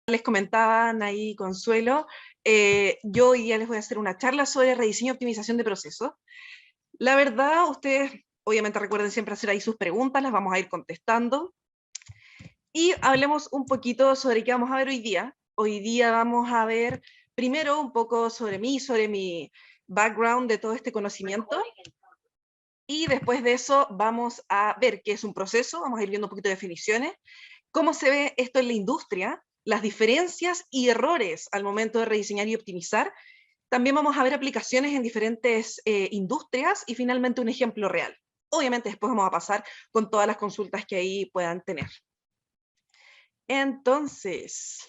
les comentaban ahí, Consuelo, yo hoy día les voy a hacer una charla sobre rediseño y optimización de procesos. La verdad, ustedes obviamente recuerden siempre hacer ahí sus preguntas, las vamos a ir contestando. Y hablemos un poquito sobre qué vamos a ver hoy día. Hoy día vamos a ver primero un poco sobre mí, sobre mi background de todo este conocimiento. Y después de eso vamos a ver qué es un proceso, vamos a ir viendo un poquito de definiciones, cómo se ve esto en la industria, las diferencias y errores al momento de rediseñar y optimizar. También vamos a ver aplicaciones en diferentes industrias y finalmente un ejemplo real. Obviamente después vamos a pasar con todas las consultas que ahí puedan tener. Entonces,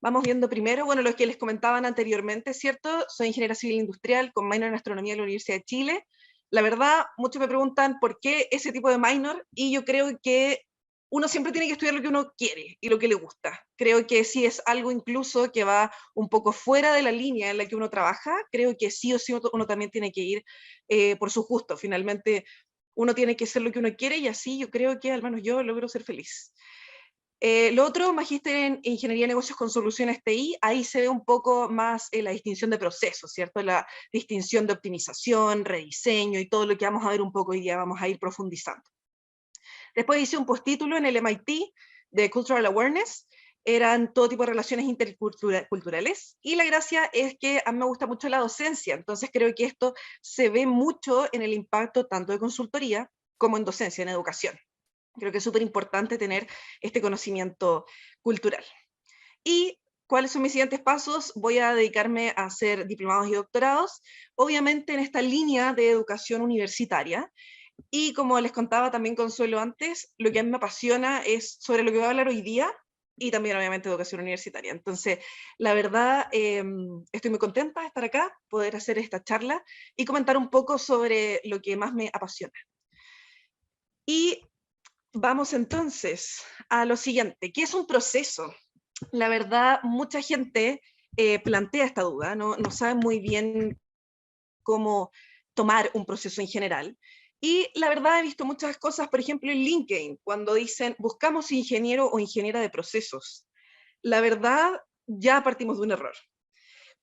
vamos viendo primero, bueno, lo que les comentaban anteriormente, ¿cierto? Soy ingeniera civil industrial con minor en astronomía de la Universidad de Chile. La verdad, muchos me preguntan por qué ese tipo de minor, y yo creo que uno siempre tiene que estudiar lo que uno quiere y lo que le gusta. Creo que si es algo incluso que va un poco fuera de la línea en la que uno trabaja, creo que sí o sí uno también tiene que ir por su gusto. Finalmente, uno tiene que ser lo que uno quiere y así yo creo que al menos yo logro ser feliz. Lo otro, magíster en Ingeniería de Negocios con Soluciones TI, ahí se ve un poco más la distinción de procesos, ¿cierto? La distinción de optimización, rediseño y todo lo que vamos a ver un poco hoy día, vamos a ir profundizando. Después hice un postítulo en el MIT de Cultural Awareness, eran todo tipo de relaciones interculturales, y la gracia es que a mí me gusta mucho la docencia, entonces creo que esto se ve mucho en el impacto tanto de consultoría como en docencia, en educación. Creo que es súper importante tener este conocimiento cultural. ¿Y cuáles son mis siguientes pasos? Voy a dedicarme a hacer diplomados y doctorados, obviamente en esta línea de educación universitaria. Y como les contaba también Consuelo antes, lo que a mí me apasiona es sobre lo que voy a hablar hoy día y también obviamente educación universitaria. Entonces, la verdad, estoy muy contenta de estar acá, poder hacer esta charla y comentar un poco sobre lo que más me apasiona. Y vamos entonces a lo siguiente, ¿qué es un proceso? La verdad, mucha gente plantea esta duda, no sabe muy bien cómo tomar un proceso en general. Y la verdad he visto muchas cosas, por ejemplo, en LinkedIn, cuando dicen, buscamos ingeniero o ingeniera de procesos. La verdad, ya partimos de un error.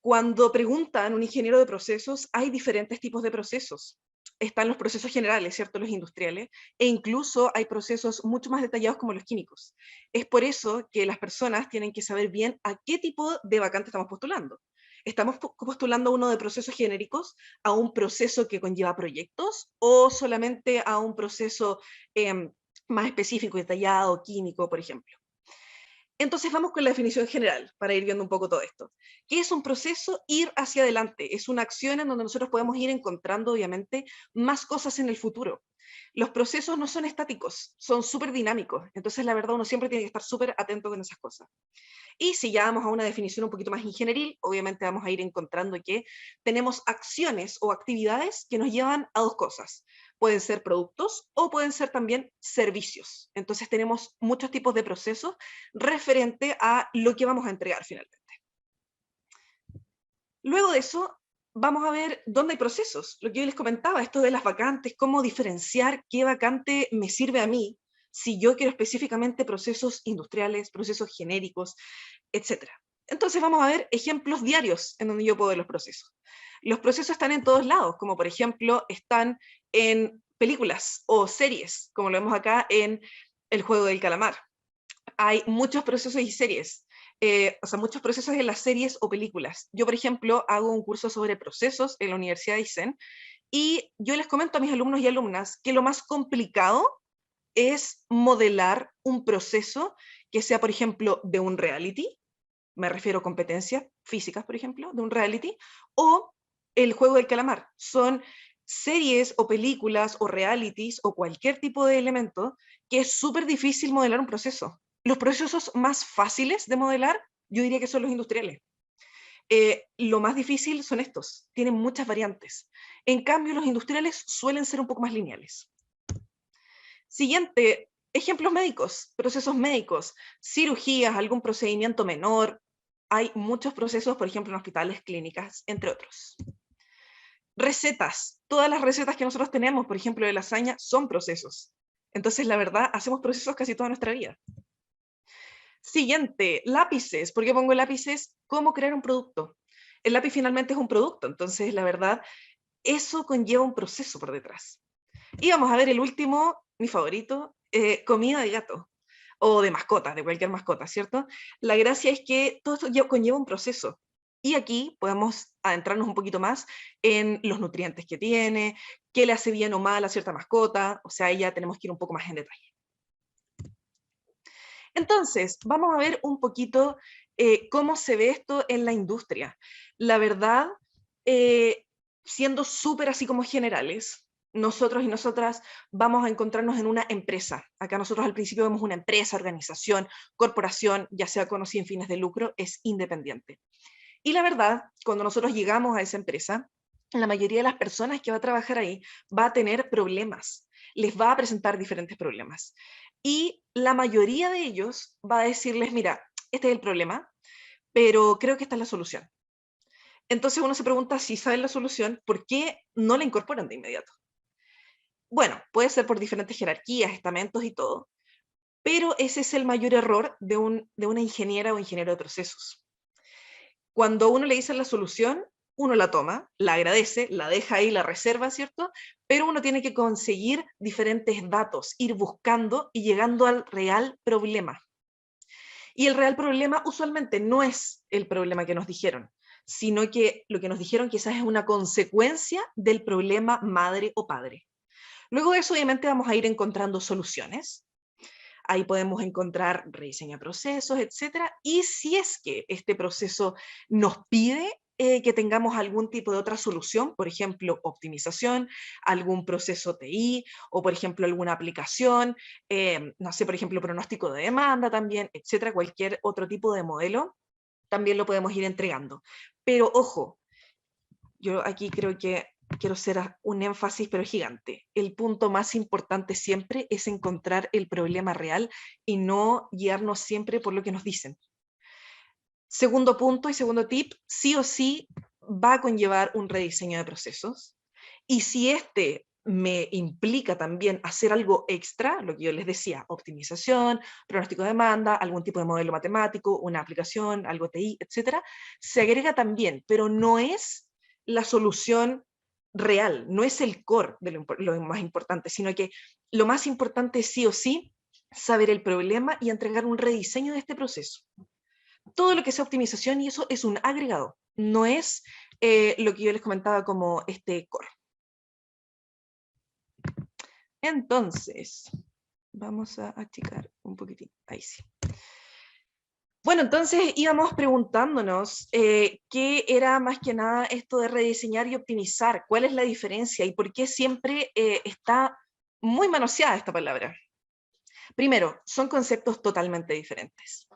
Cuando preguntan un ingeniero de procesos, hay diferentes tipos de procesos. Están los procesos generales, ¿cierto? Los industriales, e incluso hay procesos mucho más detallados como los químicos. Es por eso que las personas tienen que saber bien a qué tipo de vacante estamos postulando. ¿Estamos postulando uno de procesos genéricos a un proceso que conlleva proyectos o solamente a un proceso más específico, detallado, químico, por ejemplo? Entonces vamos con la definición general, para ir viendo un poco todo esto. ¿Qué es un proceso? Ir hacia adelante. Es una acción en donde nosotros podemos ir encontrando, obviamente, más cosas en el futuro. Los procesos no son estáticos, son súper dinámicos. Entonces, la verdad, uno siempre tiene que estar súper atento con esas cosas. Y si ya vamos a una definición un poquito más ingenieril, obviamente vamos a ir encontrando que tenemos acciones o actividades que nos llevan a dos cosas. Pueden ser productos o pueden ser también servicios. Entonces tenemos muchos tipos de procesos referente a lo que vamos a entregar finalmente. Luego de eso, vamos a ver dónde hay procesos. Lo que yo les comentaba, esto de las vacantes, cómo diferenciar qué vacante me sirve a mí, si yo quiero específicamente procesos industriales, procesos genéricos, etc. Entonces vamos a ver ejemplos diarios en donde yo puedo ver los procesos. Los procesos están en todos lados, como por ejemplo están en películas o series, como lo vemos acá en El Juego del Calamar. Hay muchos procesos y series, o sea, muchos procesos en las series o películas. Yo, por ejemplo, hago un curso sobre procesos en la Universidad de Aysén y yo les comento a mis alumnos y alumnas que lo más complicado es modelar un proceso que sea, por ejemplo, de un reality, me refiero a competencias físicas, por ejemplo, de un reality, o El Juego del Calamar. Son series o películas o realities o cualquier tipo de elemento que es súper difícil modelar un proceso. Los procesos más fáciles de modelar, yo diría que son los industriales. Lo más difícil son estos, tienen muchas variantes. En cambio, los industriales suelen ser un poco más lineales. Siguiente, ejemplos médicos, procesos médicos, cirugías, algún procedimiento menor. Hay muchos procesos, por ejemplo, en hospitales, clínicas, entre otros. Recetas, todas las recetas que nosotros tenemos, por ejemplo, de lasaña, son procesos. Entonces, la verdad, hacemos procesos casi toda nuestra vida. Siguiente, lápices. ¿Por qué pongo lápices? ¿Cómo crear un producto? El lápiz finalmente es un producto, entonces la verdad, eso conlleva un proceso por detrás. Y vamos a ver el último, mi favorito, comida de gato o de mascotas, de cualquier mascota, ¿cierto? La gracia es que todo esto conlleva un proceso. Y aquí podemos adentrarnos un poquito más en los nutrientes que tiene, qué le hace bien o mal a cierta mascota, o sea, ahí ya tenemos que ir un poco más en detalle. Entonces, vamos a ver un poquito cómo se ve esto en la industria. La verdad, siendo súper así como generales, nosotros y nosotras vamos a encontrarnos en una empresa. Acá nosotros al principio vemos una empresa, organización, corporación, ya sea con o sin fines de lucro, es independiente. Y la verdad, cuando nosotros llegamos a esa empresa, la mayoría de las personas que va a trabajar ahí va a tener problemas, les va a presentar diferentes problemas. Y la mayoría de ellos va a decirles, mira, este es el problema, pero creo que esta es la solución. Entonces uno se pregunta si saben la solución, ¿por qué no la incorporan de inmediato? Bueno, puede ser por diferentes jerarquías, estamentos y todo, pero ese es el mayor error de una ingeniera o ingeniero de procesos. Cuando uno le dice la solución, uno la toma, la agradece, la deja ahí, la reserva, ¿cierto? Pero uno tiene que conseguir diferentes datos, ir buscando y llegando al real problema. Y el real problema usualmente no es el problema que nos dijeron, sino que lo que nos dijeron quizás es una consecuencia del problema madre o padre. Luego de eso, obviamente, vamos a ir encontrando soluciones. Ahí podemos encontrar rediseño de procesos, etcétera. Y si es que este proceso nos pide que tengamos algún tipo de otra solución, por ejemplo, optimización, algún proceso TI, o por ejemplo, alguna aplicación, no sé, por ejemplo, pronóstico de demanda también, etcétera, cualquier otro tipo de modelo, también lo podemos ir entregando. Pero ojo, yo aquí creo que quiero hacer un énfasis, pero gigante. El punto más importante siempre es encontrar el problema real y no guiarnos siempre por lo que nos dicen. Segundo punto y segundo tip, sí o sí va a conllevar un rediseño de procesos. Y si este me implica también hacer algo extra, lo que yo les decía, optimización, pronóstico de demanda, algún tipo de modelo matemático, una aplicación, algo TI, etcétera, se agrega también, pero no es la solución real, no es el core de lo más importante, sino que lo más importante es sí o sí saber el problema y entregar un rediseño de este proceso. Todo lo que sea optimización y eso es un agregado, no es lo que yo les comentaba como este core. Entonces, vamos a achicar un poquitín, ahí sí. Bueno, entonces íbamos preguntándonos qué era más que nada esto de rediseñar y optimizar, cuál es la diferencia y por qué siempre está muy manoseada esta palabra. Primero, son conceptos totalmente diferentes.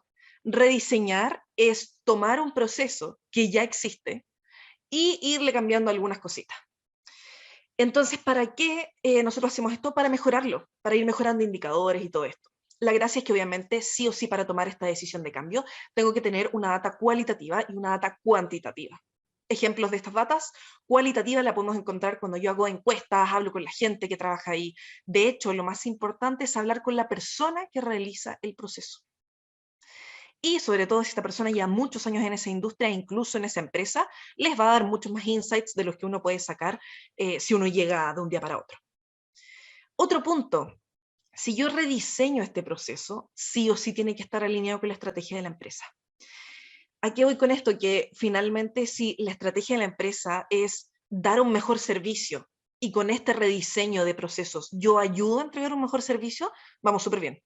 Rediseñar es tomar un proceso que ya existe y irle cambiando algunas cositas. Entonces, ¿para qué nosotros hacemos esto? Para mejorarlo, para ir mejorando indicadores y todo esto. La gracia es que obviamente sí o sí para tomar esta decisión de cambio tengo que tener una data cualitativa y una data cuantitativa. Ejemplos de estas datas, cualitativas la podemos encontrar cuando yo hago encuestas, hablo con la gente que trabaja ahí. De hecho, lo más importante es hablar con la persona que realiza el proceso. Y sobre todo si esta persona lleva muchos años en esa industria, incluso en esa empresa, les va a dar muchos más insights de los que uno puede sacar si uno llega de un día para otro. Otro punto, si yo rediseño este proceso, sí o sí tiene que estar alineado con la estrategia de la empresa. ¿A qué voy con esto? Que finalmente si la estrategia de la empresa es dar un mejor servicio y con este rediseño de procesos yo ayudo a entregar un mejor servicio, vamos súper bien.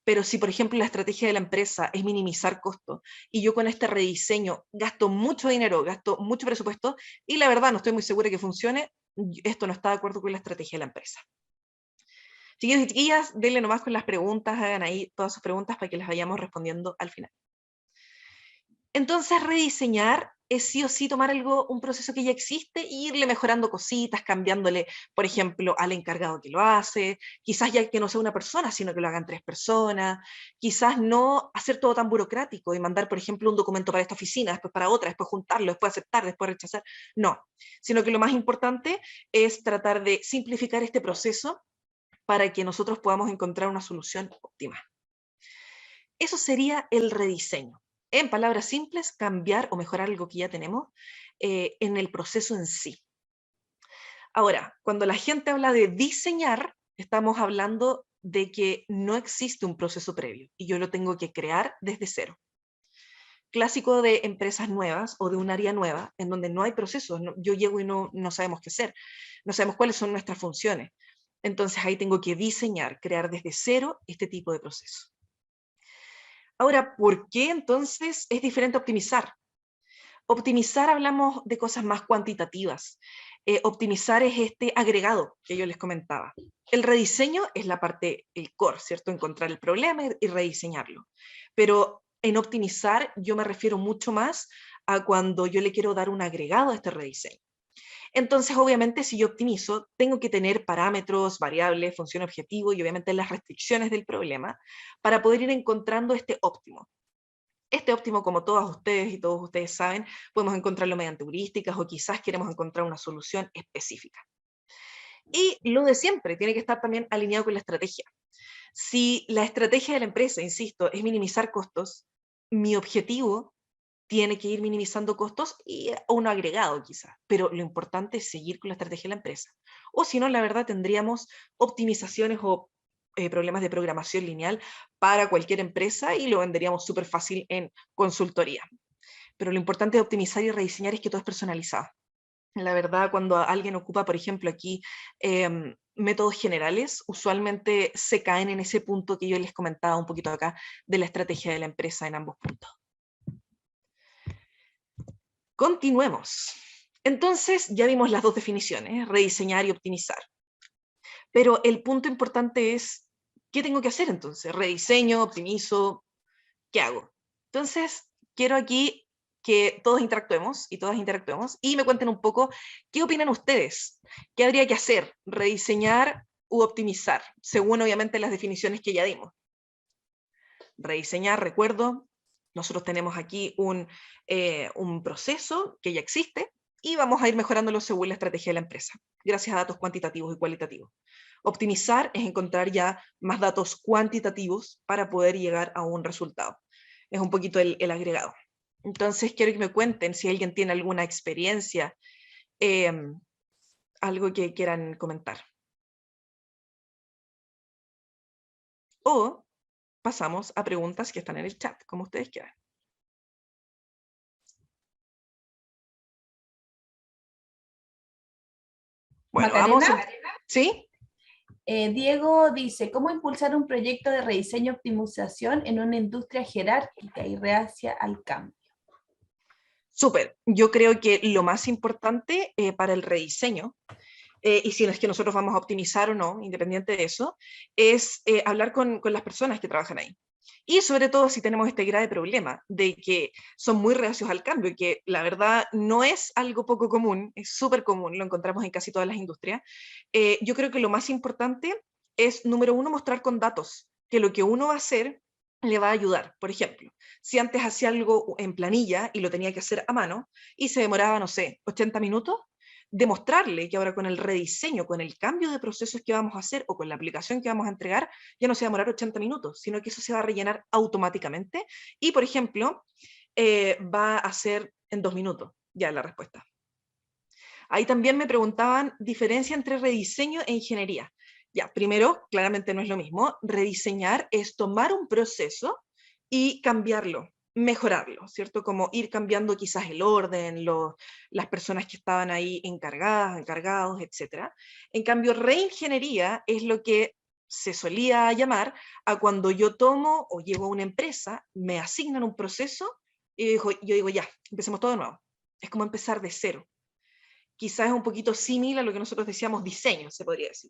Pero si, por ejemplo, la estrategia de la empresa es minimizar costos y yo con este rediseño gasto mucho dinero, gasto mucho presupuesto y la verdad no estoy muy segura que funcione, esto no está de acuerdo con la estrategia de la empresa. Chiquillos y chiquillas, denle nomás con las preguntas, hagan ahí todas sus preguntas para que las vayamos respondiendo al final. Entonces, rediseñar es sí o sí tomar un proceso que ya existe e irle mejorando cositas, cambiándole, por ejemplo, al encargado que lo hace, quizás ya que no sea una persona, sino que lo hagan 3 personas, quizás no hacer todo tan burocrático y mandar, por ejemplo, un documento para esta oficina, después para otra, después juntarlo, después aceptar, después rechazar, no, sino que lo más importante es tratar de simplificar este proceso para que nosotros podamos encontrar una solución óptima. Eso sería el rediseño. En palabras simples, cambiar o mejorar algo que ya tenemos en el proceso en sí. Ahora, cuando la gente habla de diseñar, estamos hablando de que no existe un proceso previo y yo lo tengo que crear desde cero. Clásico de empresas nuevas o de un área nueva en donde no hay procesos. Yo llego y no sabemos qué hacer, no sabemos cuáles son nuestras funciones. Entonces ahí tengo que diseñar, crear desde cero este tipo de proceso. Ahora, ¿por qué entonces es diferente a optimizar? Optimizar hablamos de cosas más cuantitativas. Optimizar es este agregado que yo les comentaba. El rediseño es la parte, el core, ¿cierto? Encontrar el problema y rediseñarlo. Pero en optimizar yo me refiero mucho más a cuando yo le quiero dar un agregado a este rediseño. Entonces, obviamente, si yo optimizo, tengo que tener parámetros, variables, función objetivo y obviamente las restricciones del problema para poder ir encontrando este óptimo. Este óptimo, como todas ustedes y todos ustedes saben, podemos encontrarlo mediante heurísticas o quizás queremos encontrar una solución específica. Y lo de siempre, tiene que estar también alineado con la estrategia. Si la estrategia de la empresa, insisto, es minimizar costos, mi objetivo tiene que ir minimizando costos y un agregado quizás, pero lo importante es seguir con la estrategia de la empresa. O si no, la verdad tendríamos optimizaciones o problemas de programación lineal para cualquier empresa y lo venderíamos súper fácil en consultoría. Pero lo importante de optimizar y rediseñar es que todo es personalizado. La verdad, cuando alguien ocupa, por ejemplo, aquí métodos generales, usualmente se caen en ese punto que yo les comentaba un poquito acá de la estrategia de la empresa en ambos puntos. Continuemos. Entonces, ya vimos las dos definiciones, rediseñar y optimizar. Pero el punto importante es, ¿qué tengo que hacer entonces? ¿Rediseño, optimizo? ¿Qué hago? Entonces, quiero aquí que todos interactuemos y todas interactuemos y me cuenten un poco qué opinan ustedes. ¿Qué habría que hacer? ¿Rediseñar u optimizar? Según obviamente las definiciones que ya dimos. Rediseñar, recuerdo, nosotros tenemos aquí un proceso que ya existe y vamos a ir mejorándolo según la estrategia de la empresa, gracias a datos cuantitativos y cualitativos. Optimizar es encontrar ya más datos cuantitativos para poder llegar a un resultado. Es un poquito el agregado. Entonces, quiero que me cuenten si alguien tiene alguna experiencia, algo que quieran comentar. O pasamos a preguntas que están en el chat, como ustedes quieran. Bueno, Macarena, vamos. ¿Sí? Diego dice, ¿cómo impulsar un proyecto de rediseño y optimización en una industria jerárquica y reacia al cambio? Súper. Yo creo que lo más importante para el rediseño, y si es que nosotros vamos a optimizar o no, independiente de eso, es hablar con las personas que trabajan ahí. Y sobre todo si tenemos este grave problema de que son muy reacios al cambio, y que la verdad no es algo poco común, es súper común, lo encontramos en casi todas las industrias. Yo creo que lo más importante es, número uno, mostrar con datos que lo que uno va a hacer le va a ayudar. Por ejemplo, si antes hacía algo en planilla y lo tenía que hacer a mano y se demoraba, no sé, 80 minutos, demostrarle que ahora con el rediseño, con el cambio de procesos que vamos a hacer o con la aplicación que vamos a entregar, ya no se va a demorar 80 minutos, sino que eso se va a rellenar automáticamente y, por ejemplo, va a ser en 2 minutos ya la respuesta. Ahí también me preguntaban diferencia entre rediseño e ingeniería. Ya, primero, claramente no es lo mismo. Rediseñar es tomar un proceso y cambiarlo, mejorarlo, ¿cierto? Como ir cambiando quizás el orden, las personas que estaban ahí encargadas, encargados, etc. En cambio, reingeniería es lo que se solía llamar a cuando yo tomo o llevo a una empresa, me asignan un proceso y yo digo, ya, empecemos todo de nuevo. Es como empezar de cero. Quizás es un poquito similar a lo que nosotros decíamos diseño, se podría decir.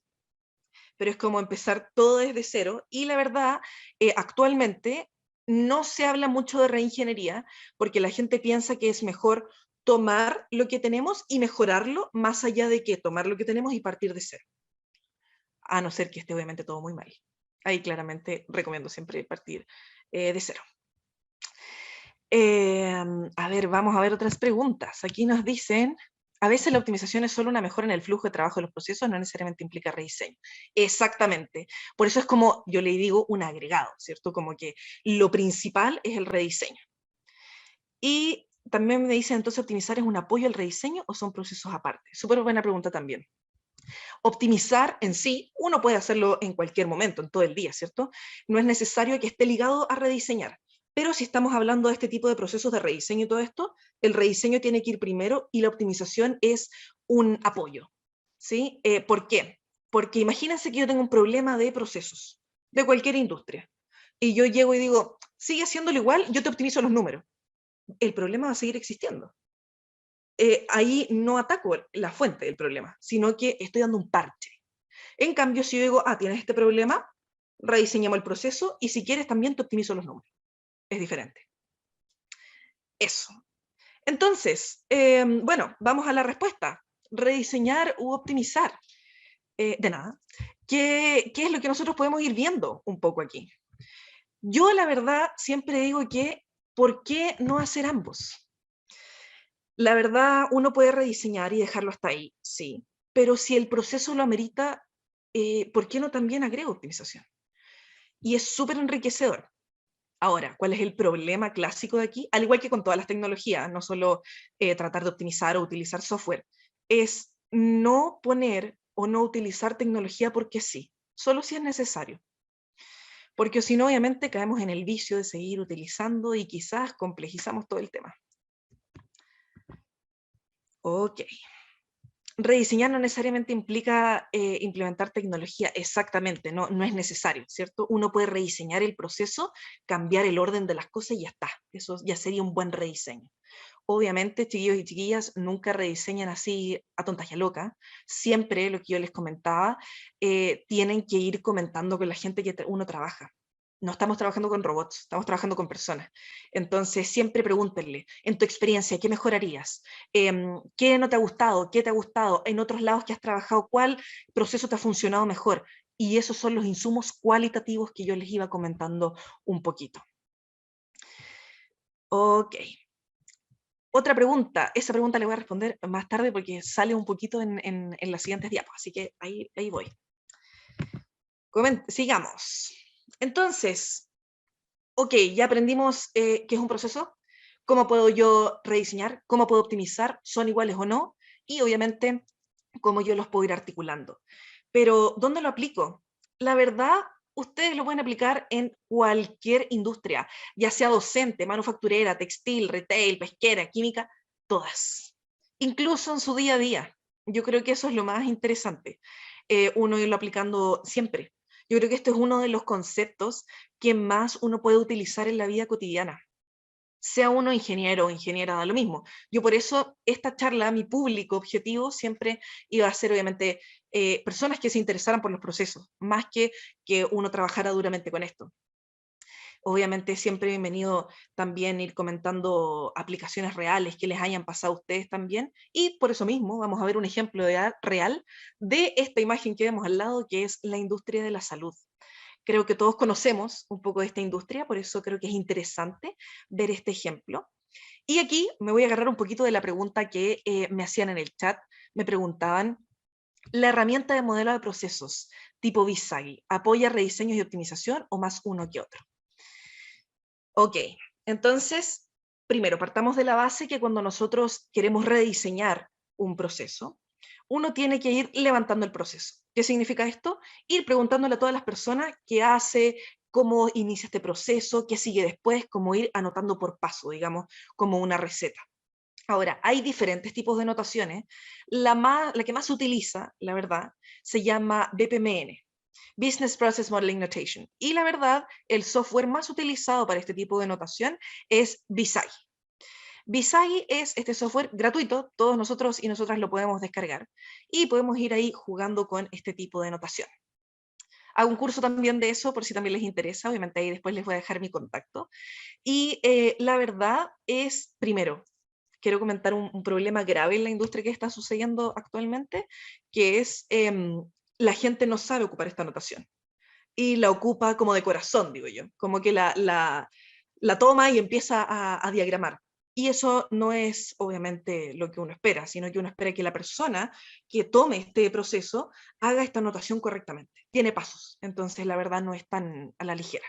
Pero es como empezar todo desde cero y la verdad, actualmente no se habla mucho de reingeniería porque la gente piensa que es mejor tomar lo que tenemos y mejorarlo más allá de que tomar lo que tenemos y partir de cero. A no ser que esté obviamente todo muy mal. Ahí claramente recomiendo siempre partir de cero. A ver, vamos a ver otras preguntas. Aquí nos dicen, a veces la optimización es solo una mejora en el flujo de trabajo de los procesos, no necesariamente implica rediseño. Exactamente. Por eso es como, yo le digo, un agregado, ¿cierto? Como que lo principal es el rediseño. Y también me dicen, entonces, ¿optimizar es un apoyo al rediseño o son procesos aparte? Súper buena pregunta también. Optimizar en sí, uno puede hacerlo en cualquier momento, en todo el día, ¿cierto? No es necesario que esté ligado a rediseñar. Pero si estamos hablando de este tipo de procesos de rediseño y todo esto, el rediseño tiene que ir primero y la optimización es un apoyo, ¿sí? ¿Por qué? Porque imagínense que yo tengo un problema de procesos, de cualquier industria, y yo llego y digo, sigue haciéndolo igual, yo te optimizo los números. El problema va a seguir existiendo. Ahí no ataco la fuente del problema, sino que estoy dando un parche. En cambio, si yo digo, tienes este problema, rediseñamos el proceso y si quieres también te optimizo los números. Es diferente. Eso. Entonces, bueno, vamos a la respuesta. Rediseñar u optimizar. De nada. ¿Qué es lo que nosotros podemos ir viendo un poco aquí? Yo, la verdad, siempre digo que, ¿por qué no hacer ambos? La verdad, uno puede rediseñar y dejarlo hasta ahí, sí. Pero si el proceso lo amerita, ¿por qué no también agrego optimización? Y es súper enriquecedor. Ahora, ¿cuál es el problema clásico de aquí? Al igual que con todas las tecnologías, no solo tratar de optimizar o utilizar software, es no poner o no utilizar tecnología porque sí, solo si es necesario. Porque si no, obviamente caemos en el vicio de seguir utilizando y quizás complejizamos todo el tema. Ok. Rediseñar no necesariamente implica implementar tecnología, exactamente, no es necesario, ¿cierto? Uno puede rediseñar el proceso, cambiar el orden de las cosas y ya está. Eso ya sería un buen rediseño. Obviamente, chiquillos y chiquillas, nunca rediseñan así a tontas y a loca. Siempre, lo que yo les comentaba, tienen que ir comentando con la gente que uno trabaja. No estamos trabajando con robots, estamos trabajando con personas. Entonces, siempre pregúntenle, en tu experiencia, ¿qué mejorarías? ¿Qué no te ha gustado? ¿Qué te ha gustado? En otros lados que has trabajado, ¿cuál proceso te ha funcionado mejor? Y esos son los insumos cualitativos que yo les iba comentando un poquito. Ok. Otra pregunta, esa pregunta le voy a responder más tarde porque sale un poquito en las siguientes diapos, así que ahí voy. Sigamos. Entonces, ok, ya aprendimos qué es un proceso, cómo puedo yo rediseñar, cómo puedo optimizar, son iguales o no, y obviamente cómo yo los puedo ir articulando. Pero, ¿dónde lo aplico? La verdad, ustedes lo pueden aplicar en cualquier industria, ya sea docente, manufacturera, textil, retail, pesquera, química, todas. Incluso en su día a día. Yo creo que eso es lo más interesante, uno irlo aplicando siempre. Yo creo que este es uno de los conceptos que más uno puede utilizar en la vida cotidiana. Sea uno ingeniero o ingeniera, da lo mismo. Yo por eso, esta charla, mi público objetivo siempre iba a ser obviamente personas que se interesaran por los procesos, más que uno trabajara duramente con esto. Obviamente siempre bienvenido también ir comentando aplicaciones reales que les hayan pasado a ustedes también, y por eso mismo vamos a ver un ejemplo real de esta imagen que vemos al lado, que es la industria de la salud. Creo que todos conocemos un poco de esta industria, por eso creo que es interesante ver este ejemplo. Y aquí me voy a agarrar un poquito de la pregunta que me hacían en el chat. Me preguntaban, ¿la herramienta de modelo de procesos tipo Visagi apoya rediseños y optimización o más uno que otro? Ok, entonces, primero, partamos de la base que cuando nosotros queremos rediseñar un proceso, uno tiene que ir levantando el proceso. ¿Qué significa esto? Ir preguntándole a todas las personas qué hace, cómo inicia este proceso, qué sigue después, cómo ir anotando por paso, digamos, como una receta. Ahora, hay diferentes tipos de notaciones. La que más se utiliza, la verdad, se llama BPMN, Business Process Modeling Notation. Y la verdad, el software más utilizado para este tipo de notación es Visagi. Visagi es este software gratuito, todos nosotros y nosotras lo podemos descargar y podemos ir ahí jugando con este tipo de notación. Hago un curso también de eso por si también les interesa, obviamente ahí después les voy a dejar mi contacto. Y la verdad es, primero, quiero comentar un problema grave en la industria que está sucediendo actualmente, que es la gente no sabe ocupar esta notación y la ocupa como de corazón, digo yo, como que la toma y empieza a diagramar. Y eso no es obviamente lo que uno espera, sino que uno espera que la persona que tome este proceso haga esta anotación correctamente. Tiene pasos, entonces la verdad no es tan a la ligera.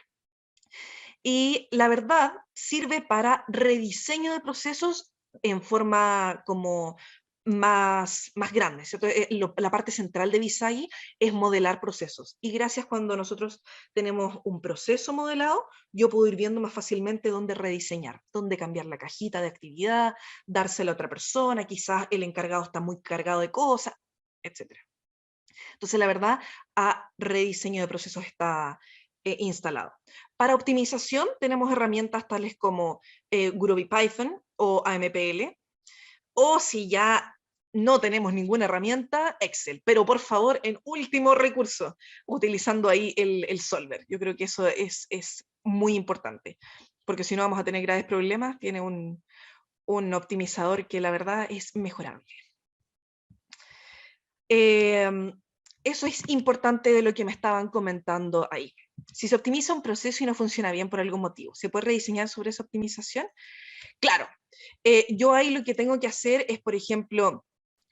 Y la verdad sirve para rediseño de procesos en forma como más grande, ¿cierto? La parte central de Visagi es modelar procesos. Y gracias cuando nosotros tenemos un proceso modelado, yo puedo ir viendo más fácilmente dónde rediseñar, dónde cambiar la cajita de actividad, dársela a otra persona, quizás el encargado está muy cargado de cosas, etc. Entonces, la verdad, a rediseño de procesos está instalado. Para optimización tenemos herramientas tales como Groovy Python o AMPL, o si ya no tenemos ninguna herramienta, Excel. Pero por favor, en último recurso, utilizando ahí el solver. Yo creo que eso es muy importante, porque si no vamos a tener graves problemas. Tiene un optimizador que la verdad es mejorable. Eso es importante de lo que me estaban comentando ahí. Si se optimiza un proceso y no funciona bien por algún motivo, ¿se puede rediseñar sobre esa optimización? Claro, yo ahí lo que tengo que hacer es, por ejemplo,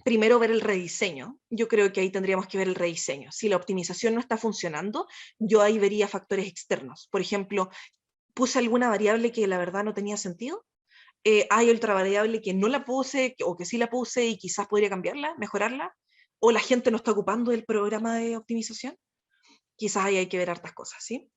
primero ver el rediseño. Yo creo que ahí tendríamos que ver el rediseño. Si la optimización no está funcionando, yo ahí vería factores externos. Por ejemplo, puse alguna variable que la verdad no tenía sentido. Hay otra variable que no la puse o que sí la puse y quizás podría cambiarla, mejorarla. O la gente no está ocupando el programa de optimización. Quizás ahí hay que ver hartas cosas, ¿sí?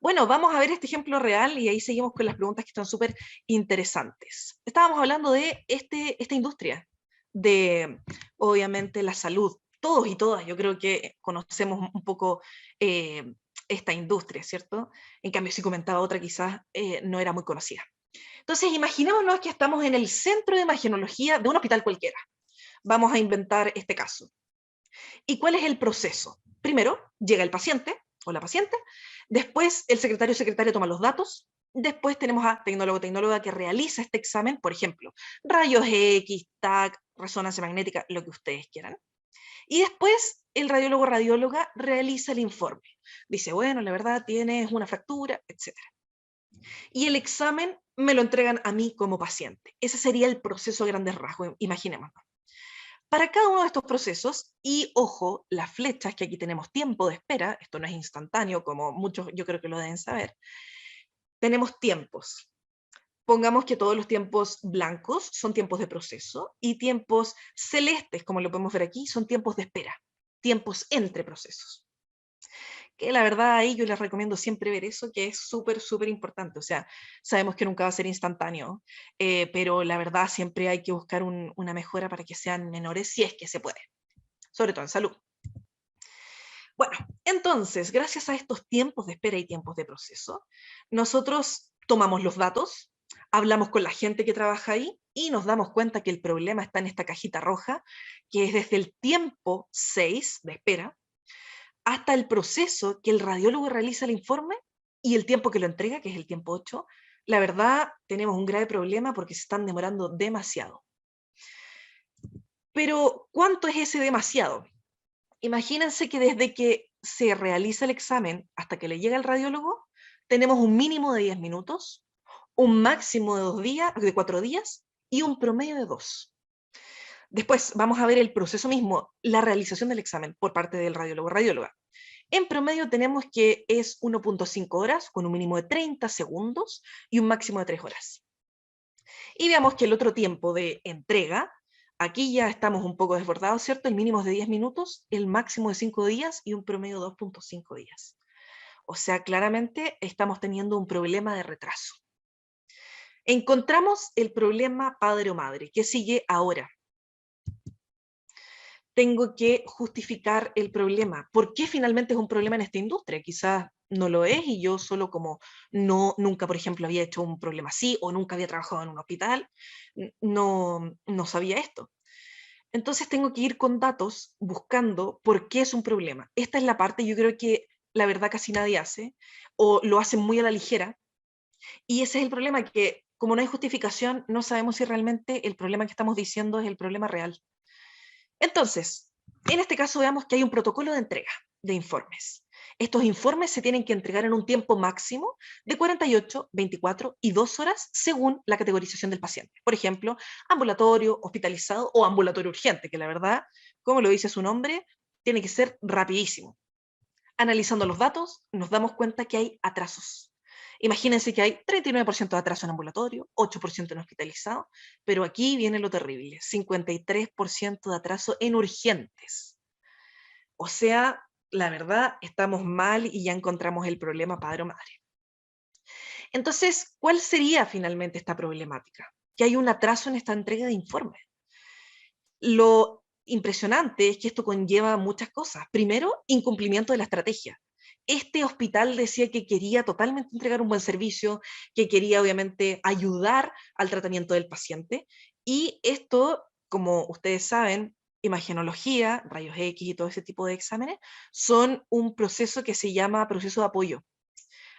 Bueno, vamos a ver este ejemplo real y ahí seguimos con las preguntas que están súper interesantes. Estábamos hablando de esta industria, de obviamente la salud. Todos y todas, yo creo que conocemos un poco esta industria, ¿cierto? En cambio, si comentaba otra, quizás no era muy conocida. Entonces, imaginémonos que estamos en el centro de imagenología de un hospital cualquiera. Vamos a inventar este caso. ¿Y cuál es el proceso? Primero, llega el paciente o la paciente, después el secretario o secretaria toma los datos, después tenemos a tecnólogo o tecnóloga que realiza este examen, por ejemplo, rayos X, TAC, resonancia magnética, lo que ustedes quieran. Y después el radiólogo o radióloga realiza el informe. Dice, bueno, la verdad tienes una fractura, etc. Y el examen me lo entregan a mí como paciente. Ese sería el proceso a grandes rasgos, imaginémonos. Para cada uno de estos procesos, y ojo, las flechas, que aquí tenemos tiempo de espera, esto no es instantáneo, como muchos yo creo que lo deben saber, tenemos tiempos. Pongamos que todos los tiempos blancos son tiempos de proceso, y tiempos celestes, como lo podemos ver aquí, son tiempos de espera, tiempos entre procesos. Que la verdad ahí yo les recomiendo siempre ver eso, que es súper, súper importante. O sea, sabemos que nunca va a ser instantáneo, pero la verdad siempre hay que buscar una mejora para que sean menores, si es que se puede, sobre todo en salud. Bueno, entonces, gracias a estos tiempos de espera y tiempos de proceso, nosotros tomamos los datos, hablamos con la gente que trabaja ahí y nos damos cuenta que el problema está en esta cajita roja, que es desde el tiempo 6 de espera hasta el proceso que el radiólogo realiza el informe y el tiempo que lo entrega, que es el tiempo 8, la verdad tenemos un grave problema porque se están demorando demasiado. Pero, ¿cuánto es ese demasiado? Imagínense que desde que se realiza el examen hasta que le llega el radiólogo, tenemos un mínimo de 10 minutos, un máximo de 2 días, de 4 días y un promedio de 2. Después vamos a ver el proceso mismo, la realización del examen por parte del radiólogo o radióloga. En promedio tenemos que es 1.5 horas, con un mínimo de 30 segundos y un máximo de 3 horas. Y veamos que el otro tiempo de entrega, aquí ya estamos un poco desbordados, ¿cierto? El mínimo es de 10 minutos, el máximo de 5 días y un promedio de 2.5 días. O sea, claramente estamos teniendo un problema de retraso. Encontramos el problema padre o madre. ¿Qué sigue ahora? Tengo que justificar el problema. ¿Por qué finalmente es un problema en esta industria? Quizás no lo es y yo solo como nunca, por ejemplo, había hecho un problema así o nunca había trabajado en un hospital, no sabía esto. Entonces tengo que ir con datos buscando por qué es un problema. Esta es la parte, yo creo que la verdad casi nadie hace o lo hacen muy a la ligera y ese es el problema, que como no hay justificación, no sabemos si realmente el problema que estamos diciendo es el problema real. Entonces, en este caso veamos que hay un protocolo de entrega de informes. Estos informes se tienen que entregar en un tiempo máximo de 48, 24 y 2 horas según la categorización del paciente. Por ejemplo, ambulatorio, hospitalizado o ambulatorio urgente, que la verdad, como lo dice su nombre, tiene que ser rapidísimo. Analizando los datos, nos damos cuenta que hay atrasos. Imagínense que hay 39% de atraso en ambulatorio, 8% en hospitalizado, pero aquí viene lo terrible, 53% de atraso en urgentes. O sea, la verdad, estamos mal y ya encontramos el problema padre o madre. Entonces, ¿cuál sería finalmente esta problemática? Que hay un atraso en esta entrega de informes. Lo impresionante es que esto conlleva muchas cosas. Primero, incumplimiento de la estrategia. Este hospital decía que quería totalmente entregar un buen servicio, que quería obviamente ayudar al tratamiento del paciente, y esto, como ustedes saben, imagenología, rayos X y todo ese tipo de exámenes, son un proceso que se llama proceso de apoyo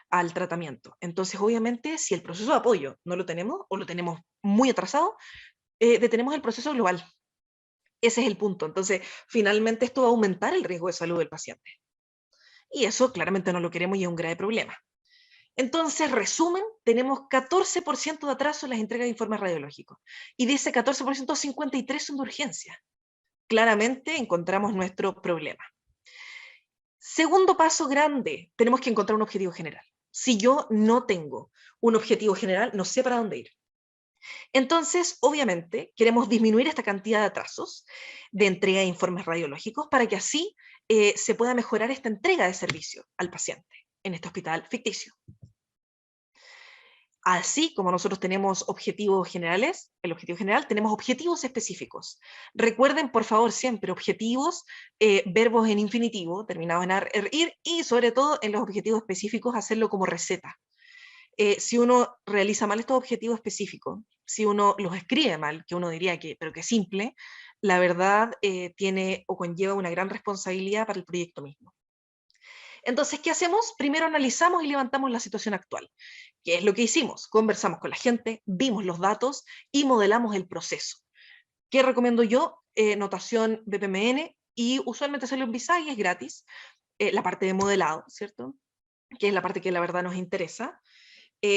al tratamiento. Entonces, obviamente, si el proceso de apoyo no lo tenemos o lo tenemos muy atrasado, detenemos el proceso global. Ese es el punto. Entonces, finalmente esto va a aumentar el riesgo de salud del paciente. Y eso claramente no lo queremos y es un grave problema. Entonces, resumen, tenemos 14% de atraso en las entregas de informes radiológicos. Y de ese 14%, 53 son de urgencia. Claramente encontramos nuestro problema. Segundo paso grande, tenemos que encontrar un objetivo general. Si yo no tengo un objetivo general, no sé para dónde ir. Entonces, obviamente, queremos disminuir esta cantidad de atrasos de entrega de informes radiológicos para que así se pueda mejorar esta entrega de servicio al paciente en este hospital ficticio. Así como nosotros tenemos objetivos generales, el objetivo general, tenemos objetivos específicos. Recuerden, por favor, siempre objetivos, verbos en infinitivo, terminados en ar, er, ir, y sobre todo en los objetivos específicos, hacerlo como receta. Si uno realiza mal estos objetivos específicos, si uno los escribe mal, que uno diría que, pero que simple, la verdad tiene o conlleva una gran responsabilidad para el proyecto mismo. Entonces, ¿qué hacemos? Primero analizamos y levantamos la situación actual. ¿Qué es lo que hicimos? Conversamos con la gente, vimos los datos y modelamos el proceso. ¿Qué recomiendo yo? Notación BPMN, y usualmente sale en Visage, es gratis, la parte de modelado, ¿cierto? Que es la parte que la verdad nos interesa.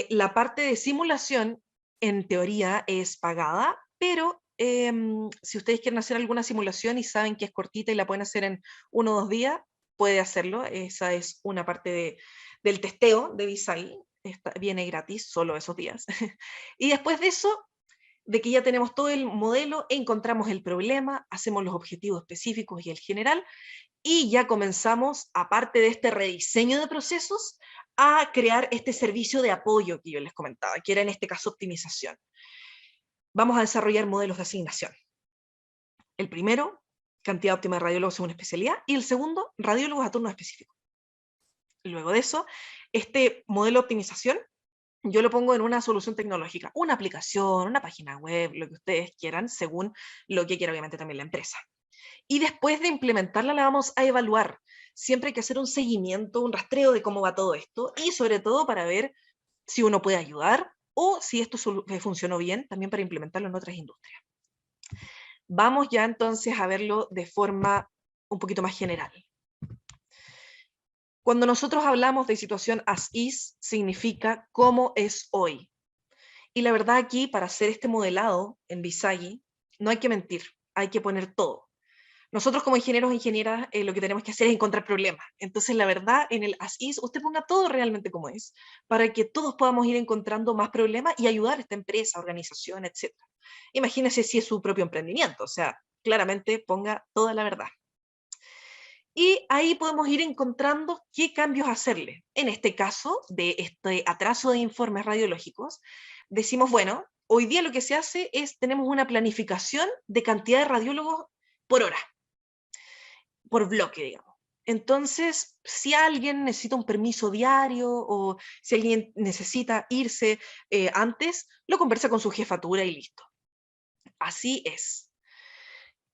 La parte de simulación, en teoría, es pagada, pero si ustedes quieren hacer alguna simulación y saben que es cortita y la pueden hacer en 1 o 2 días, puede hacerlo. Esa es una parte del testeo de Visage. Viene gratis, solo esos días. Y después de eso, de que ya tenemos todo el modelo, encontramos el problema, hacemos los objetivos específicos y el general, y ya comenzamos, aparte de este rediseño de procesos, a crear este servicio de apoyo que yo les comentaba, que era en este caso optimización. Vamos a desarrollar modelos de asignación. El primero, cantidad óptima de radiólogos según especialidad, y el segundo, radiólogos a turno específico. Luego de eso, este modelo de optimización, yo lo pongo en una solución tecnológica, una aplicación, una página web, lo que ustedes quieran, según lo que quiera obviamente también la empresa. Y después de implementarla la vamos a evaluar. Siempre hay que hacer un seguimiento, un rastreo de cómo va todo esto, y sobre todo para ver si uno puede ayudar o si esto funcionó bien, también para implementarlo en otras industrias. Vamos ya entonces a verlo de forma un poquito más general. Cuando nosotros hablamos de situación as is, significa cómo es hoy. Y la verdad aquí, para hacer este modelado en Visage, no hay que mentir, hay que poner todo. Nosotros como ingenieros e ingenieras lo que tenemos que hacer es encontrar problemas. Entonces, la verdad, en el as is, usted ponga todo realmente como es, para que todos podamos ir encontrando más problemas y ayudar a esta empresa, organización, etc. Imagínese si es su propio emprendimiento, o sea, claramente ponga toda la verdad. Y ahí podemos ir encontrando qué cambios hacerle. En este caso, de este atraso de informes radiológicos, decimos, bueno, hoy día lo que se hace es, tenemos una planificación de cantidad de radiólogos por hora, por bloque, digamos. Entonces, si alguien necesita un permiso diario o si alguien necesita irse antes, lo conversa con su jefatura y listo. Así es.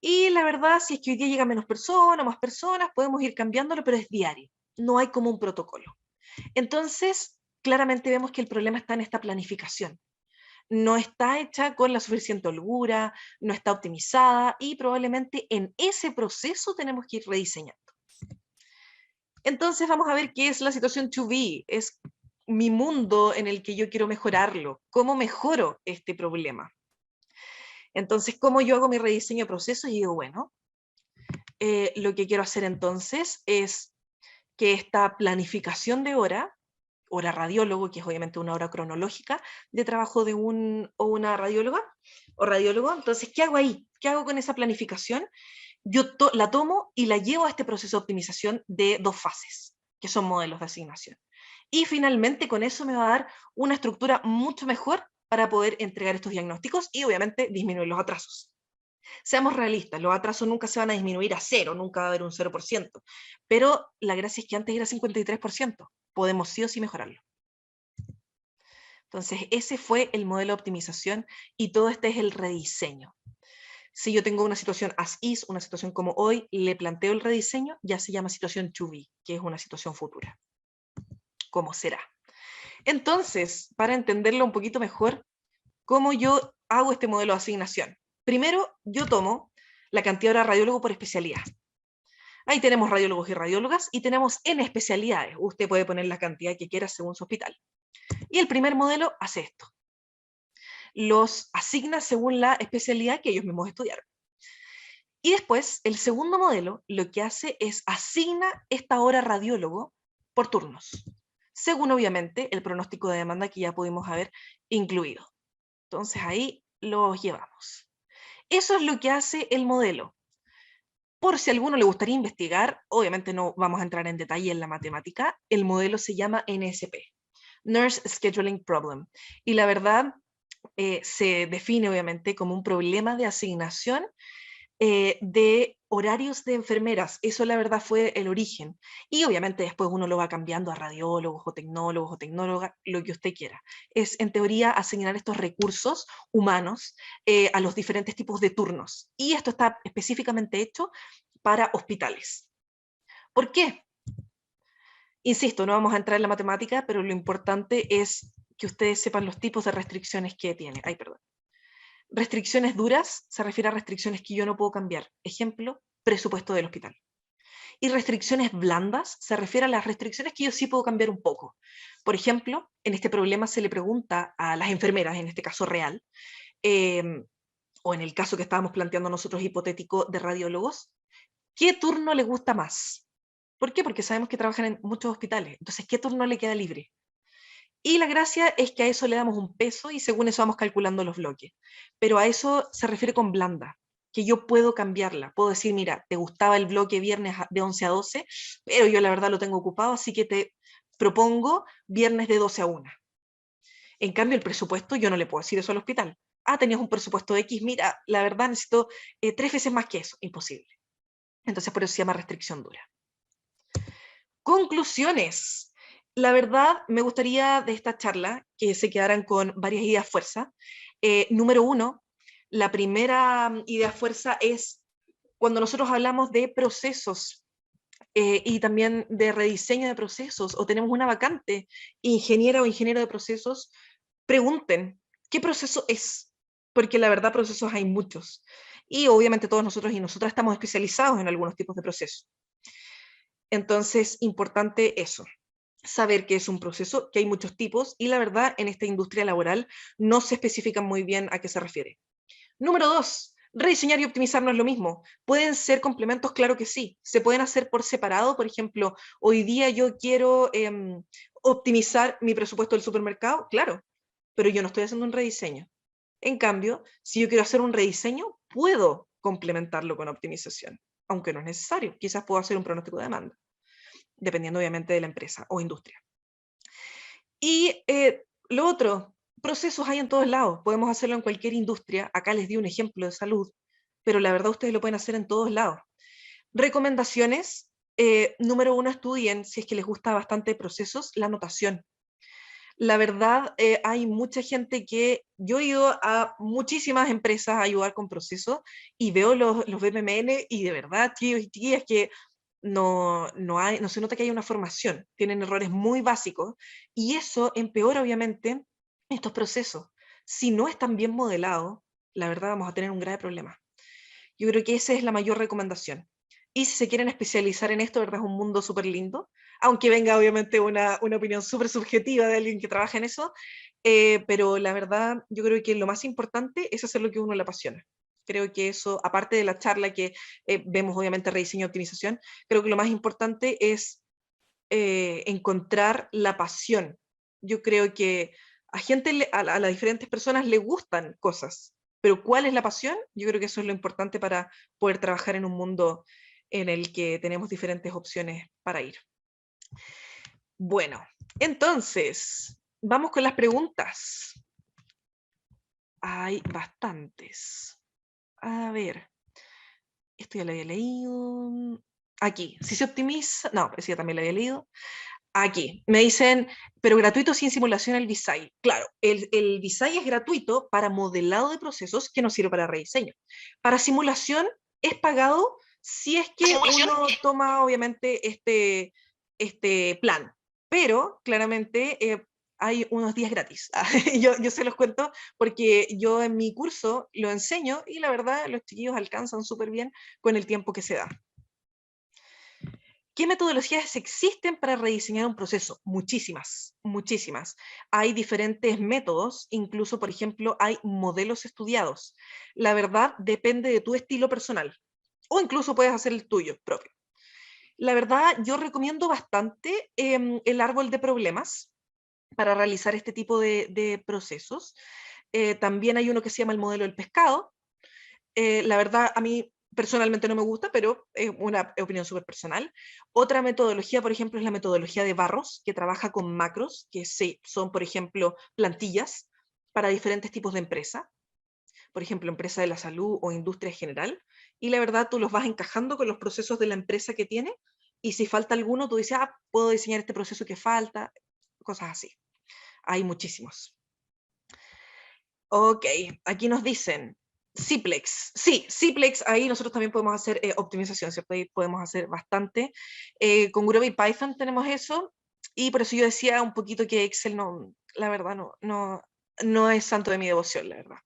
Y la verdad, si es que hoy día llegan menos personas, más personas, podemos ir cambiándolo, pero es diario. No hay como un protocolo. Entonces, claramente vemos que el problema está en esta planificación. No está hecha con la suficiente holgura, no está optimizada y probablemente en ese proceso tenemos que ir rediseñando. Entonces vamos a ver qué es la situación to be, es mi mundo en el que yo quiero mejorarlo, cómo mejoro este problema. Entonces, ¿cómo yo hago mi rediseño de procesos? Y digo, bueno, lo que quiero hacer entonces es que esta planificación de hora radiólogo, que es obviamente una hora cronológica de trabajo de un o una radióloga o radiólogo, entonces, ¿qué hago ahí? ¿Qué hago con esa planificación? Yo la tomo y la llevo a este proceso de optimización de 2 fases, que son modelos de asignación. Y finalmente con eso me va a dar una estructura mucho mejor para poder entregar estos diagnósticos y obviamente disminuir los atrasos. Seamos realistas, los atrasos nunca se van a disminuir a cero, nunca va a haber un 0%, pero la gracia es que antes era 53%, podemos sí o sí mejorarlo. Entonces, ese fue el modelo de optimización y todo este es el rediseño. Si yo tengo una situación as is, una situación como hoy, le planteo el rediseño, ya se llama situación to be, que es una situación futura. ¿Cómo será? Entonces, para entenderlo un poquito mejor, ¿cómo yo hago este modelo de asignación? Primero, yo tomo la cantidad de horas radiólogo por especialidad. Ahí tenemos radiólogos y radiólogas y tenemos en especialidades. Usted puede poner la cantidad que quiera según su hospital. Y el primer modelo hace esto. Los asigna según la especialidad que ellos mismos estudiaron. Y después, el segundo modelo lo que hace es asigna esta hora radiólogo por turnos, según obviamente el pronóstico de demanda que ya pudimos haber incluido. Entonces ahí los llevamos. Eso es lo que hace el modelo. Por si a alguno le gustaría investigar, obviamente no vamos a entrar en detalle en la matemática, el modelo se llama NSP, Nurse Scheduling Problem. Y la verdad, se define obviamente como un problema de asignación de horarios de enfermeras. Eso la verdad fue el origen. Y obviamente después uno lo va cambiando a radiólogos o tecnólogas, lo que usted quiera. Es en teoría asignar estos recursos humanos a los diferentes tipos de turnos. Y esto está específicamente hecho para hospitales. ¿Por qué? Insisto, no vamos a entrar en la matemática, pero lo importante es que ustedes sepan los tipos de restricciones que tiene. Ay, perdón. Restricciones duras se refiere a restricciones que yo no puedo cambiar. Ejemplo, presupuesto del hospital. Y restricciones blandas se refiere a las restricciones que yo sí puedo cambiar un poco. Por ejemplo, en este problema se le pregunta a las enfermeras, en este caso real, o en el caso que estábamos planteando nosotros hipotético de radiólogos, ¿qué turno le gusta más? ¿Por qué? Porque sabemos que trabajan en muchos hospitales. Entonces, ¿qué turno le queda libre? Y la gracia es que a eso le damos un peso y según eso vamos calculando los bloques. Pero a eso se refiere con blanda, que yo puedo cambiarla. Puedo decir, mira, te gustaba el bloque viernes de 11 a 12, pero yo la verdad lo tengo ocupado, así que te propongo viernes de 12 a 1. En cambio, el presupuesto yo no le puedo decir eso al hospital. Ah, tenías un presupuesto X, mira, la verdad necesito 3 veces más que eso. Imposible. Entonces por eso se llama restricción dura. Conclusiones. La verdad, me gustaría de esta charla que se quedaran con varias ideas fuerza. Número 1, la primera idea fuerza es cuando nosotros hablamos de procesos y también de rediseño de procesos o tenemos una vacante, ingeniera o ingeniero de procesos, pregunten, ¿qué proceso es? Porque la verdad procesos hay muchos. Y obviamente todos nosotros y nosotras estamos especializados en algunos tipos de procesos. Entonces, importante eso, saber que es un proceso, que hay muchos tipos, y la verdad, en esta industria laboral no se especifica muy bien a qué se refiere. Número 2, rediseñar y optimizar no es lo mismo. ¿Pueden ser complementos? Claro que sí. ¿Se pueden hacer por separado? Por ejemplo, hoy día yo quiero optimizar mi presupuesto del supermercado, claro, pero yo no estoy haciendo un rediseño. En cambio, si yo quiero hacer un rediseño, puedo complementarlo con optimización, aunque no es necesario. Quizás puedo hacer un pronóstico de demanda, dependiendo obviamente de la empresa o industria. Y lo otro, procesos hay en todos lados. Podemos hacerlo en cualquier industria. Acá les di un ejemplo de salud, pero la verdad ustedes lo pueden hacer en todos lados. Recomendaciones. Número 1, estudien, si es que les gusta bastante procesos, la anotación. La verdad, hay mucha gente que yo he ido a muchísimas empresas a ayudar con procesos y veo los BPMN y de verdad, tíos y tías, que no se nota que hay una formación, tienen errores muy básicos y eso empeora obviamente estos procesos. Si no están bien modelados, la verdad vamos a tener un grave problema. Yo creo que esa es la mayor recomendación. y si se quieren especializar en esto, ¿verdad? Es un mundo súper lindo, aunque venga obviamente una opinión súper subjetiva de alguien que trabaja en eso, pero la verdad yo creo que lo más importante es hacer lo que a uno le apasiona. Creo que eso, aparte de la charla que vemos obviamente rediseño y optimización, creo que lo más importante es encontrar la pasión. Yo creo que a gente, a las diferentes personas le gustan cosas, pero ¿cuál es la pasión? Yo creo que eso es lo importante para poder trabajar en un mundo en el que tenemos diferentes opciones para ir. Bueno, entonces, vamos con las preguntas. Hay bastantes. A ver, esto ya lo había leído. Aquí, si se optimiza, no, pero sí, ya también lo había leído. Aquí, me dicen, pero gratuito sin simulación el Visay. Claro, el Visay es gratuito para modelado de procesos que no sirve para rediseño. Para simulación es pagado si es que uno toma obviamente este plan, pero claramente hay unos días gratis. Yo se los cuento porque yo en mi curso lo enseño y la verdad los chiquillos alcanzan súper bien con el tiempo que se da. ¿Qué metodologías existen para rediseñar un proceso? Muchísimas, muchísimas. Hay diferentes métodos, incluso, por ejemplo, hay modelos estudiados. La verdad depende de tu estilo personal, o incluso puedes hacer el tuyo propio. La verdad, yo recomiendo bastante el árbol de problemas para realizar este tipo de procesos. También hay uno que se llama el modelo del pescado. La verdad, a mí personalmente no me gusta, pero es una opinión súper personal. Otra metodología, por ejemplo, es la metodología de Barros, que trabaja con macros, que son, por ejemplo, plantillas para diferentes tipos de empresa, por ejemplo, empresa de la salud o industria general, y la verdad tú los vas encajando con los procesos de la empresa que tiene, y si falta alguno, tú dices, puedo diseñar este proceso que falta, cosas así. Hay muchísimos. Ok, aquí nos dicen, Ciplex. Sí, Ciplex, ahí nosotros también podemos hacer optimización, ¿cierto? Ahí podemos hacer bastante. Con Groovy Python tenemos eso, y por eso yo decía un poquito que Excel no, la verdad, no es santo de mi devoción, la verdad.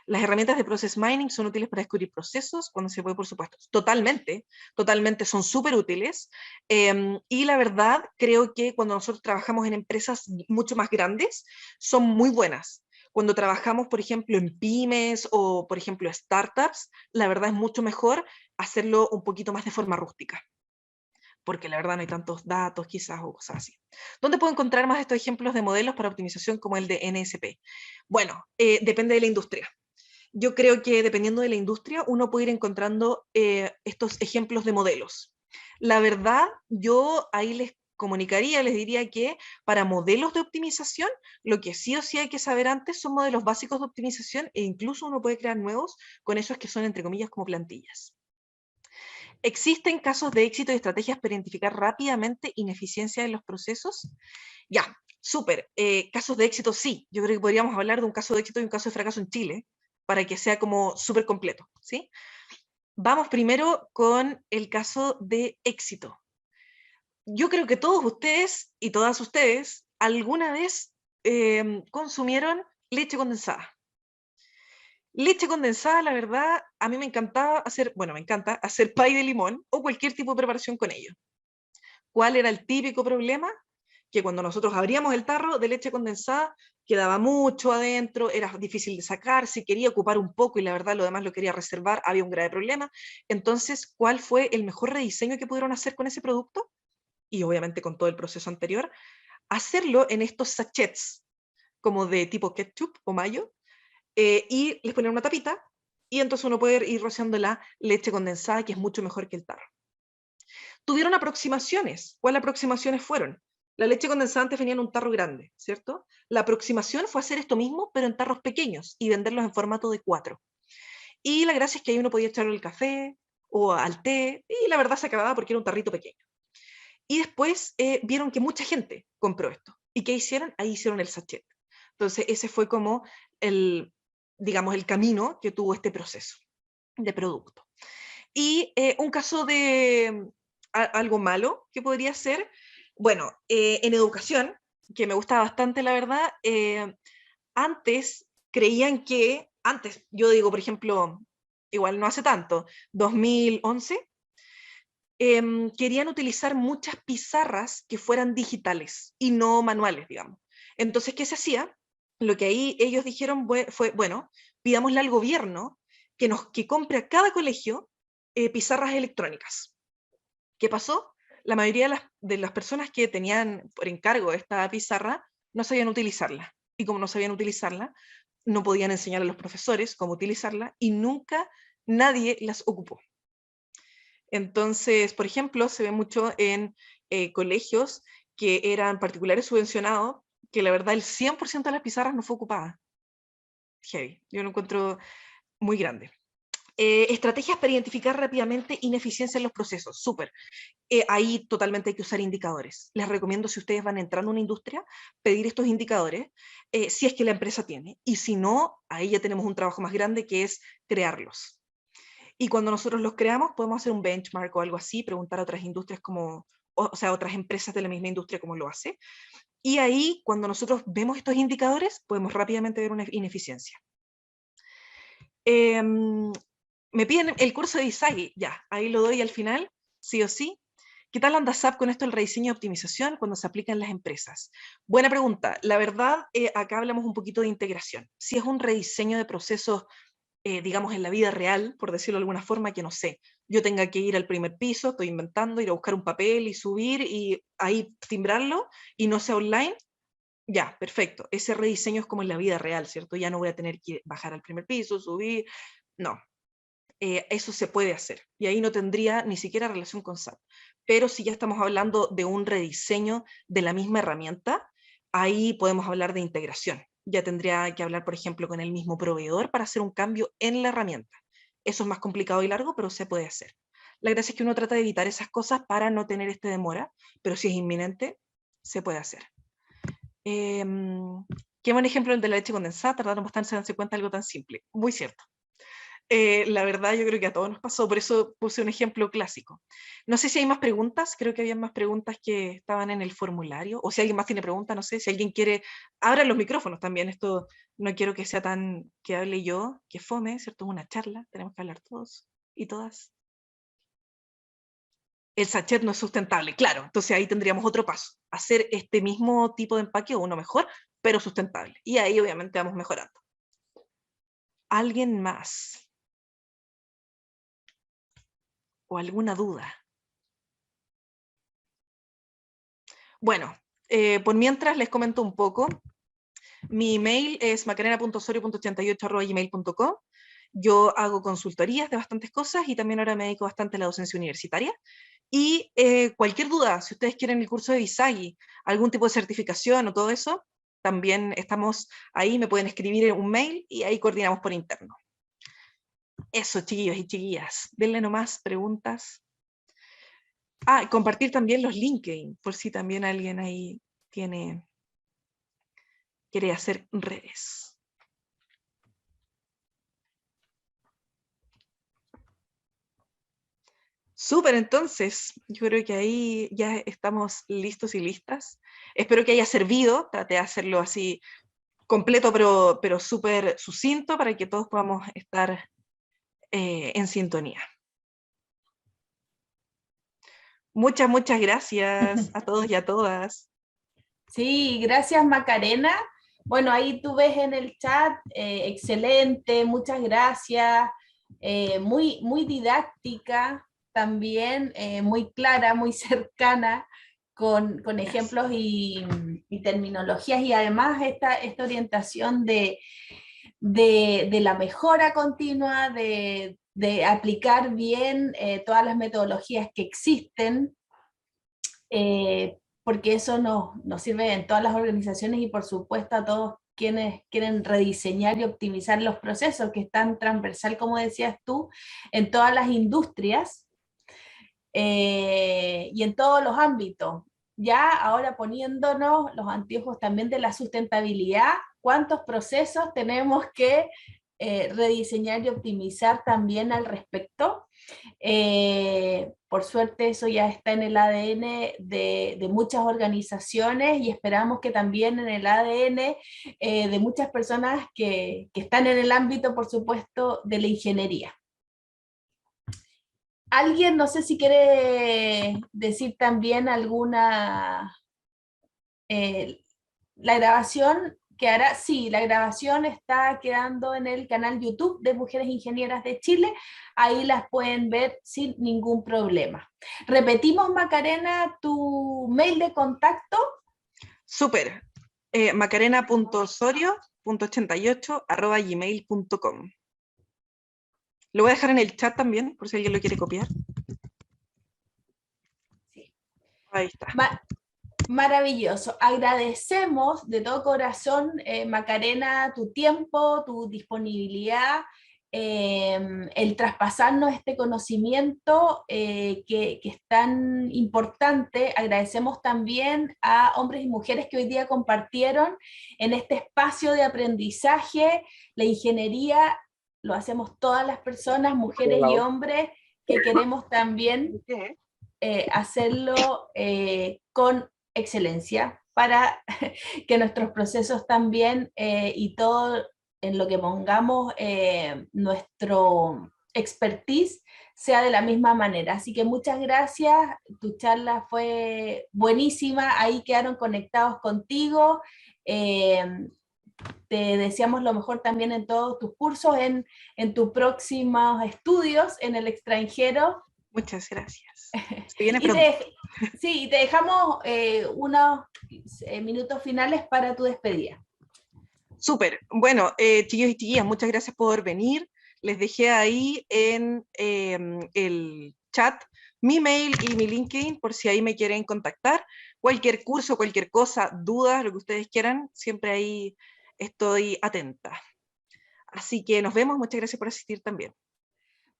Las herramientas de Process Mining son útiles para descubrir procesos cuando se puede, por supuesto. Totalmente, totalmente son súper útiles. Y la verdad, creo que cuando nosotros trabajamos en empresas mucho más grandes, son muy buenas. Cuando trabajamos, por ejemplo, en pymes o, por ejemplo, startups, la verdad es mucho mejor hacerlo un poquito más de forma rústica, porque la verdad no hay tantos datos quizás o cosas así. ¿Dónde puedo encontrar más estos ejemplos de modelos para optimización como el de NSP? Bueno, depende de la industria. Yo creo que dependiendo de la industria, uno puede ir encontrando estos ejemplos de modelos. La verdad, yo ahí les comunicaría, les diría que para modelos de optimización, lo que sí o sí hay que saber antes son modelos básicos de optimización e incluso uno puede crear nuevos con esos que son, entre comillas, como plantillas. ¿Existen casos de éxito y estrategias para identificar rápidamente ineficiencia en los procesos? Ya, súper. Casos de éxito, sí. Yo creo que podríamos hablar de un caso de éxito y un caso de fracaso en Chile, para que sea como súper completo, ¿sí? Vamos primero con el caso de éxito. Yo creo que todos ustedes y todas ustedes alguna vez consumieron leche condensada. Leche condensada, la verdad, a mí me encantaba hacer, bueno, me encanta hacer pay de limón o cualquier tipo de preparación con ello. ¿Cuál era el típico problema? Que cuando nosotros abríamos el tarro de leche condensada, quedaba mucho adentro, era difícil de sacar, si quería ocupar un poco y la verdad lo demás lo quería reservar, había un grave problema. Entonces, ¿cuál fue el mejor rediseño que pudieron hacer con ese producto? Y obviamente con todo el proceso anterior, hacerlo en estos sachets, como de tipo ketchup o mayo, y les ponían una tapita, y entonces uno puede ir rociando la leche condensada, que es mucho mejor que el tarro. Tuvieron aproximaciones. ¿Cuáles aproximaciones fueron? La leche condensada antes venía en un tarro grande, ¿cierto? La aproximación fue hacer esto mismo, pero en tarros pequeños y venderlos en formato de 4. Y la gracia es que ahí uno podía echarlo al café o al té, y la verdad se acababa porque era un tarrito pequeño. Y después vieron que mucha gente compró esto. ¿Y qué hicieron? Ahí hicieron el sachet. Entonces ese fue como digamos, el camino que tuvo este proceso de producto. Y un caso de algo malo que podría ser, bueno, en educación, que me gusta bastante, la verdad, antes creían que, antes, yo digo, por ejemplo, igual no hace tanto, 2011, querían utilizar muchas pizarras que fueran digitales y no manuales, digamos. Entonces, ¿qué se hacía? Lo que ahí ellos dijeron fue, bueno, pidámosle al gobierno que compre a cada colegio pizarras electrónicas. ¿Qué pasó? La mayoría de las personas que tenían por encargo esta pizarra no sabían utilizarla. Y como no sabían utilizarla, no podían enseñar a los profesores cómo utilizarla y nunca nadie las ocupó. Entonces, por ejemplo, se ve mucho en colegios que eran particulares subvencionados, que la verdad el 100% de las pizarras no fue ocupada. Heavy. Yo lo encuentro muy grande. Estrategias para identificar rápidamente ineficiencia en los procesos. Súper. Ahí totalmente hay que usar indicadores. Les recomiendo, si ustedes van entrando a una industria, pedir estos indicadores, si es que la empresa tiene. Y si no, ahí ya tenemos un trabajo más grande, que es crearlos. Y cuando nosotros los creamos, podemos hacer un benchmark o algo así, preguntar a otras industrias o sea, a otras empresas de la misma industria cómo lo hace. Y ahí, cuando nosotros vemos estos indicadores, podemos rápidamente ver una ineficiencia. Me piden el curso de Isagi, ya, ahí lo doy al final, sí o sí. ¿Qué tal anda SAP con esto del rediseño y optimización cuando se aplica en las empresas? Buena pregunta. La verdad, acá hablamos un poquito de integración. Si es un rediseño de procesos, digamos, en la vida real, por decirlo de alguna forma, que no sé, yo tenga que ir al primer piso, estoy inventando, ir a buscar un papel y subir y ahí timbrarlo y no sea online, ya, perfecto. Ese rediseño es como en la vida real, ¿cierto? Ya no voy a tener que bajar al primer piso, subir, no. Eso se puede hacer y ahí no tendría ni siquiera relación con SAP. Pero si ya estamos hablando de un rediseño de la misma herramienta, ahí podemos hablar de integración. Ya tendría que hablar, por ejemplo, con el mismo proveedor para hacer un cambio en la herramienta. Eso es más complicado y largo, pero se puede hacer. La gracia es que uno trata de evitar esas cosas para no tener esta demora, pero si es inminente, se puede hacer. Qué buen ejemplo el de la leche condensada, tardaron bastante en darse cuenta de algo tan simple. Muy cierto. La verdad, yo creo que a todos nos pasó, por eso puse un ejemplo clásico. No sé si hay más preguntas, creo que había más preguntas que estaban en el formulario, o si alguien más tiene preguntas, no sé, si alguien quiere, abran los micrófonos también, esto no quiero que sea tan que hable yo, que fome, ¿cierto? Es una charla, tenemos que hablar todos y todas. El sachet no es sustentable, claro, entonces ahí tendríamos otro paso, hacer este mismo tipo de empaque o uno mejor, pero sustentable, y ahí obviamente vamos mejorando. ¿Alguien más? ¿O alguna duda? Bueno, por mientras les comento un poco. Mi email es macarena.osorio.88@gmail.com. Yo hago consultorías de bastantes cosas y también ahora me dedico bastante a la docencia universitaria. Y cualquier duda, si ustedes quieren el curso de ISAGI, algún tipo de certificación o todo eso, también estamos ahí, me pueden escribir un mail y ahí coordinamos por interno. Eso, chiquillos y chiquillas, denle nomás preguntas. Compartir también los LinkedIn, por si también alguien ahí quiere hacer redes. Súper, entonces, yo creo que ahí ya estamos listos y listas. Espero que haya servido, traté de hacerlo así completo, pero súper sucinto para que todos podamos estar en sintonía. Muchas gracias a todos y a todas. Sí, gracias Macarena. Bueno, ahí tú ves en el chat, excelente, muchas gracias, muy didáctica también, muy clara, muy cercana, con Gracias. ejemplos y terminologías y además esta orientación de la mejora continua, de aplicar bien todas las metodologías que existen. Porque eso nos sirve en todas las organizaciones y por supuesto a todos quienes quieren rediseñar y optimizar los procesos, que están transversal, como decías tú, en todas las industrias y en todos los ámbitos. Ya ahora poniéndonos los anteojos también de la sustentabilidad, ¿cuántos procesos tenemos que rediseñar y optimizar también al respecto? Por suerte eso ya está en el ADN de muchas organizaciones y esperamos que también en el ADN de muchas personas que están en el ámbito, por supuesto, de la ingeniería. Alguien, no sé si quiere decir también alguna, la grabación que hará, sí, la grabación está quedando en el canal YouTube de Mujeres Ingenieras de Chile, ahí las pueden ver sin ningún problema. Repetimos, Macarena, tu mail de contacto. Súper. macarena.osorio.88@gmail.com. Lo voy a dejar en el chat también, por si alguien lo quiere copiar. Sí. Ahí está. Maravilloso. Agradecemos de todo corazón, Macarena, tu tiempo, tu disponibilidad, el traspasarnos este conocimiento que es tan importante. Agradecemos también a hombres y mujeres que hoy día compartieron en este espacio de aprendizaje. La ingeniería lo hacemos todas las personas, mujeres y hombres, que queremos también hacerlo con excelencia para que nuestros procesos también y todo en lo que pongamos nuestro expertise sea de la misma manera. Así que muchas gracias, tu charla fue buenísima, ahí quedaron conectados contigo. Te deseamos lo mejor también en todos tus cursos, en tus próximos estudios en el extranjero. Muchas gracias. Se viene Y pronto. sí, te dejamos unos minutos finales para tu despedida. Súper. Bueno, chiquillos y chiquillas, muchas gracias por venir. Les dejé ahí en el chat mi mail y mi LinkedIn por si ahí me quieren contactar. Cualquier curso, cualquier cosa, dudas, lo que ustedes quieran, siempre ahí estoy atenta. Así que nos vemos. Muchas gracias por asistir también.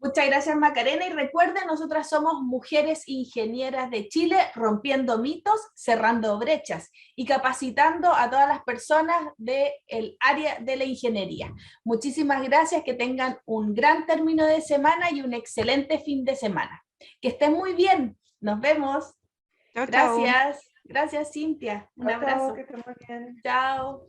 Muchas gracias, Macarena, y recuerden, nosotras somos Mujeres Ingenieras de Chile, rompiendo mitos, cerrando brechas y capacitando a todas las personas del área de la ingeniería. Muchísimas gracias, que tengan un gran término de semana y un excelente fin de semana. Que estén muy bien, nos vemos. Chao, Gracias, chao. gracias, Cintia, un abrazo. Que estén muy bien. Chao.